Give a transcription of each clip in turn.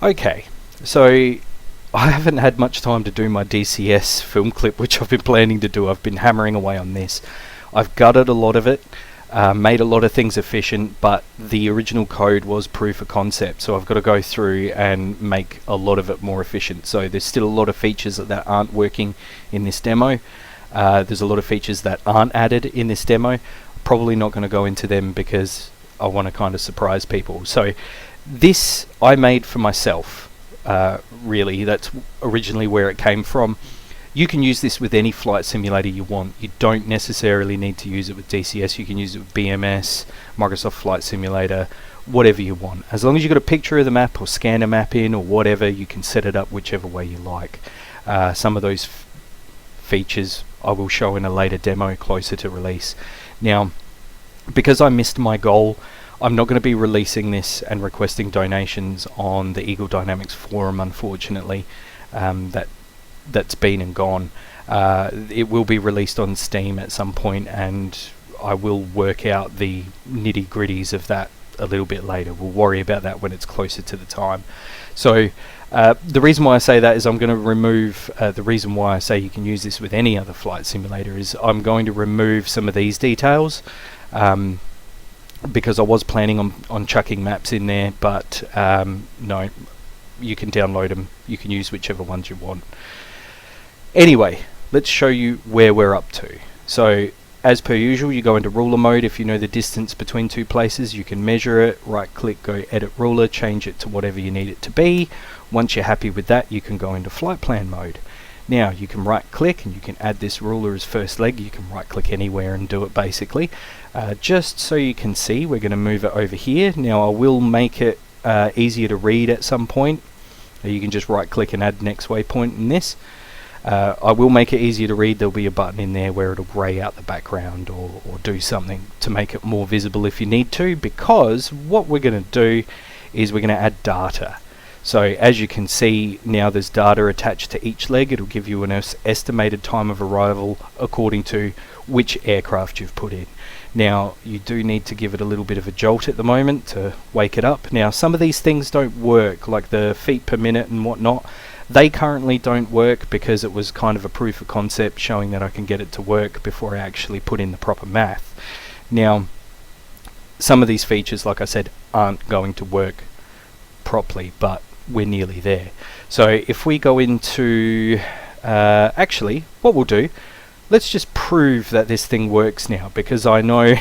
Okay, so I haven't had much time to do my DCS film clip, which I've been planning to do. I've been hammering away on this. I've gutted a lot of it, made a lot of things efficient, but the original code was proof of concept, so I've got to go through and make a lot of it more efficient. So there's still a lot of features that aren't working in this demo. There's a lot of features that aren't added in this demo. Probably not going to go into them because I want to kind of surprise people. So this I made for myself, really. That's originally where it came from. You can use this with any flight simulator you want. You don't necessarily need to use it with DCS. You can use it with BMS, Microsoft Flight Simulator, whatever you want. As long as you've got a picture of the map or scan a map in or whatever, you can set it up whichever way you like. Some of those features I will show in a later demo closer to release. Now, because I missed my goal, I'm not going to be releasing this and requesting donations on the Eagle Dynamics forum, unfortunately. That's been and gone. It will be released on Steam at some point, and I will work out the nitty-gritties of that a little bit later. We'll worry about that when it's closer to the time. So the reason why I say that is I'm going to remove, the reason why I say you can use this with any other flight simulator is I'm going to remove some of these details, because I was planning on chucking maps in there, but no, you can download them. You can use whichever ones you want. Anyway, let's show you where we're up to. So as per usual, you go into ruler mode. If you know the distance between two places, you can measure it, right click, go edit ruler, change it to whatever you need it to be. Once you're happy with that, you can go into flight plan mode. Now you can right click and you can add this ruler as first leg. You can right click anywhere and do it basically. Just so you can see, we're going to move it over here. Now I will make it easier to read at some point. You can just right click and add next waypoint in this. I will make it easier to read. There'll be a button in there where it'll grey out the background or do something to make it more visible if you need to, because what we're going to do is we're going to add data. So as you can see now, there's data attached to each leg. It'll give you an estimated time of arrival according to which aircraft you've put in. Now you do need to give it a little bit of a jolt at the moment to wake it up. Now some of these things don't work, like the feet per minute and whatnot. They currently don't work because it was kind of a proof of concept showing that I can get it to work before I actually put in the proper math. Now some of these features, like I said, aren't going to work properly, but we're nearly there. So if we go into actually what we'll do, let's just prove that this thing works now, because I know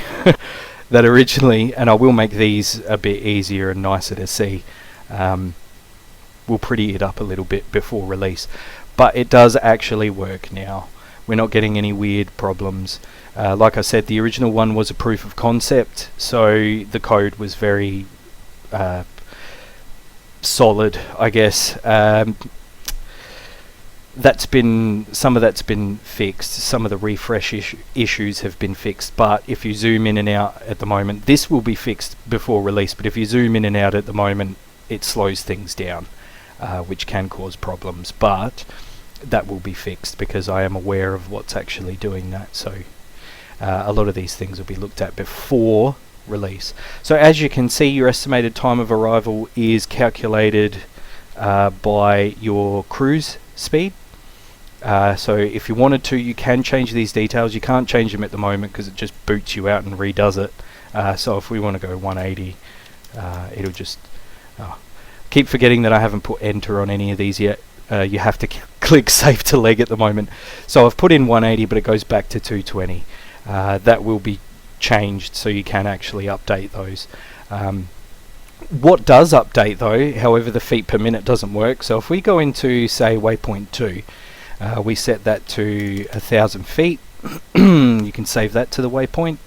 that originally, and I will make these a bit easier and nicer to see, we'll pretty it up a little bit before release, but it does actually work now. We're not getting any weird problems. Like I said, the original one was a proof of concept, so the code was very solid, I guess. Some of that's been fixed. Some of the refresh issues have been fixed, but if you zoom in and out at the moment, this will be fixed before release, but if you zoom in and out at the moment, it slows things down, which can cause problems, but that will be fixed because I am aware of what's actually doing that. So a lot of these things will be looked at before release. So as you can see, your estimated time of arrival is calculated by your cruise speed. So if you wanted to, you can change these details. You can't change them at the moment because it just boots you out and redoes it. So if we want to go 180, it'll just keep forgetting that I haven't put enter on any of these yet. You have to click save to leg at the moment. So I've put in 180, but it goes back to 220. That will be changed, so you can actually update those. What does update though, however, the feet per minute doesn't work. So if we go into, say, waypoint 2, we set that to 1,000 feet. You can save that to the waypoint.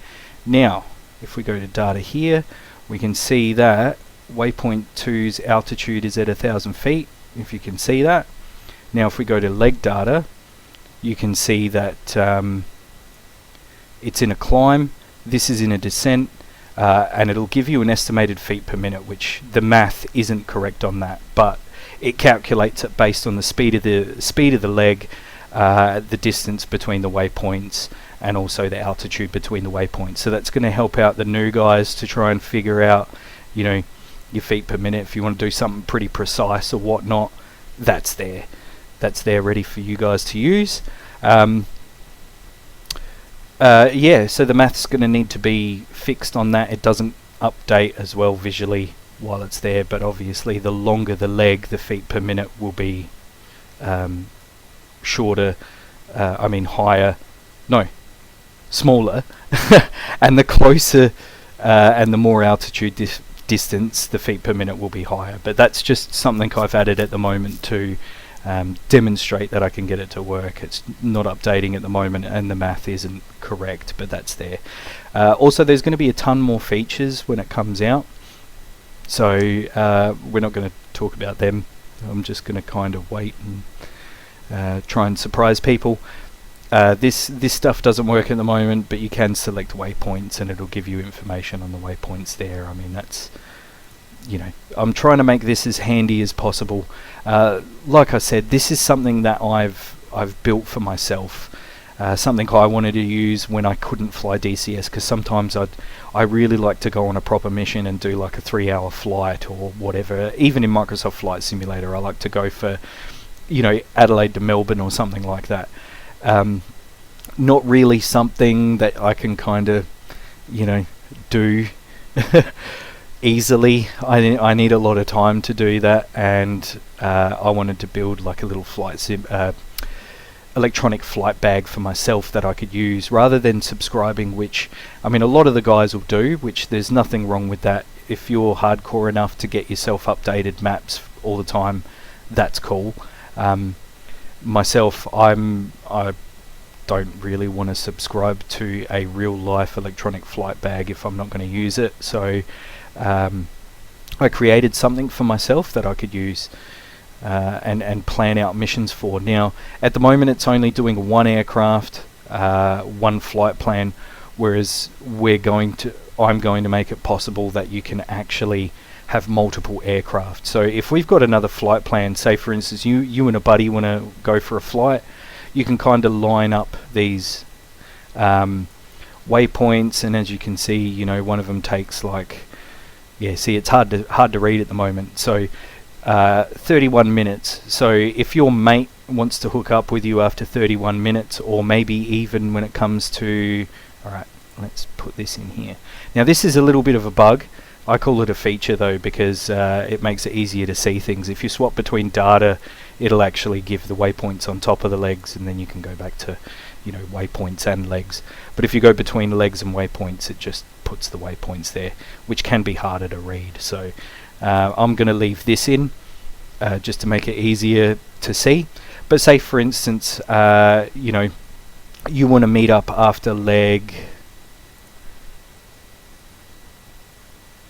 Now if we go to data here, we can see that waypoint 2's altitude is at 1,000 feet, if you can see that. Now if we go to leg data, you can see that it's in a climb, this is in a descent, and it'll give you an estimated feet per minute, which the math isn't correct on that, but it calculates it based on the speed of the leg, the distance between the waypoints, and also the altitude between the waypoints. So that's going to help out the new guys to try and figure out, you know, your feet per minute. If you want to do something pretty precise or whatnot, that's there ready for you guys to use. Yeah, so the math's going to need to be fixed on that. It doesn't update as well visually while it's there, but obviously the longer the leg, the feet per minute will be shorter, smaller, and the closer and the more altitude distance, the feet per minute will be higher. But that's just something I've added at the moment to demonstrate that I can get it to work. It's not updating at the moment and the math isn't correct, but that's there. Also, there's going to be a ton more features when it comes out, so we're not going to talk about them. I'm just going to kind of wait and try and surprise people. This stuff doesn't work at the moment, but you can select waypoints and it'll give you information on the waypoints there. I mean, that's, I'm trying to make this as handy as possible. Like I said, this is something that I've built for myself, something I wanted to use when I couldn't fly DCS, because sometimes I really like to go on a proper mission and do like a 3-hour flight or whatever. Even in Microsoft Flight Simulator, I like to go for, Adelaide to Melbourne or something like that. Not really something that I can kind of, do easily. I need a lot of time to do that, and I wanted to build like a little electronic flight bag for myself that I could use rather than subscribing, which a lot of the guys will do, which there's nothing wrong with that. If you're hardcore enough to get yourself updated maps all the time, that's cool. Myself, I don't really want to subscribe to a real life electronic flight bag if I'm not going to use it, so I created something for myself that I could use and plan out missions for. Now at the moment it's only doing one aircraft, one flight plan, whereas I'm going to make it possible that you can actually have multiple aircraft. So if we've got another flight plan, say for instance you and a buddy want to go for a flight, you can kind of line up these waypoints, and as you can see, one of them takes like, see, it's hard to read at the moment. So 31 minutes. So if your mate wants to hook up with you after 31 minutes, or maybe even when it comes to, alright, let's put this in here. Now this is a little bit of a bug. I call it a feature though, because it makes it easier to see things. If you swap between data, it'll actually give the waypoints on top of the legs, and then you can go back to waypoints and legs. But if you go between legs and waypoints, it just puts the waypoints there, which can be harder to read. So I'm going to leave this in just to make it easier to see. But say for instance you want to meet up after leg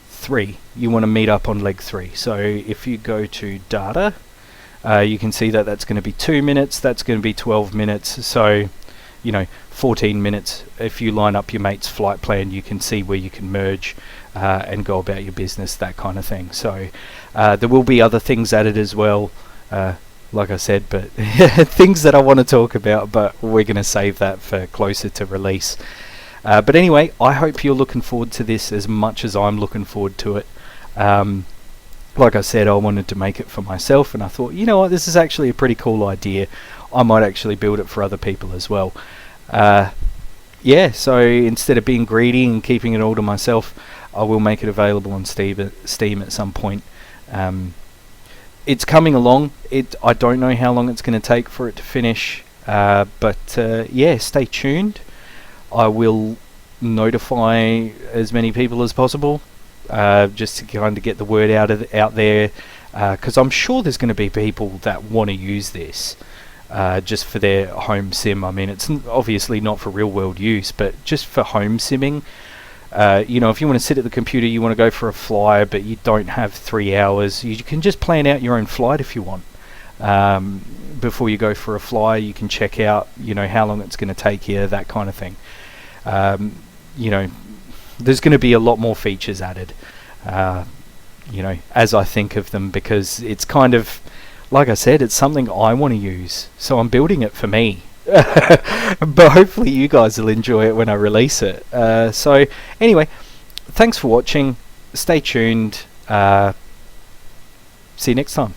3. You want to meet up on leg 3. So if you go to data, you can see that that's going to be 2 minutes, that's going to be 12 minutes, so 14 minutes. If you line up your mate's flight plan, you can see where you can merge and go about your business, that kind of thing. So there will be other things added as well, like I said, but things that I want to talk about, but we're going to save that for closer to release. But anyway, I hope you're looking forward to this as much as I'm looking forward to it. Like I said, I wanted to make it for myself, and I thought, you know what, this is actually a pretty cool idea. I might actually build it for other people as well. So instead of being greedy and keeping it all to myself, I will make it available on Steam at some point. It's coming along. I don't know how long it's going to take for it to finish, but stay tuned. I will notify as many people as possible, just to kind of get the word out there, because I'm sure there's going to be people that want to use this just for their home sim. It's obviously not for real world use, but just for home simming. If you want to sit at the computer, you want to go for a fly, but you don't have 3 hours, you can just plan out your own flight if you want. Before you go for a fly, you can check out how long it's going to take you, that kind of thing. There's going to be a lot more features added, as I think of them, because it's kind of, like I said, it's something I want to use, so I'm building it for me. But hopefully you guys will enjoy it when I release it. So anyway, thanks for watching. Stay tuned. See you next time.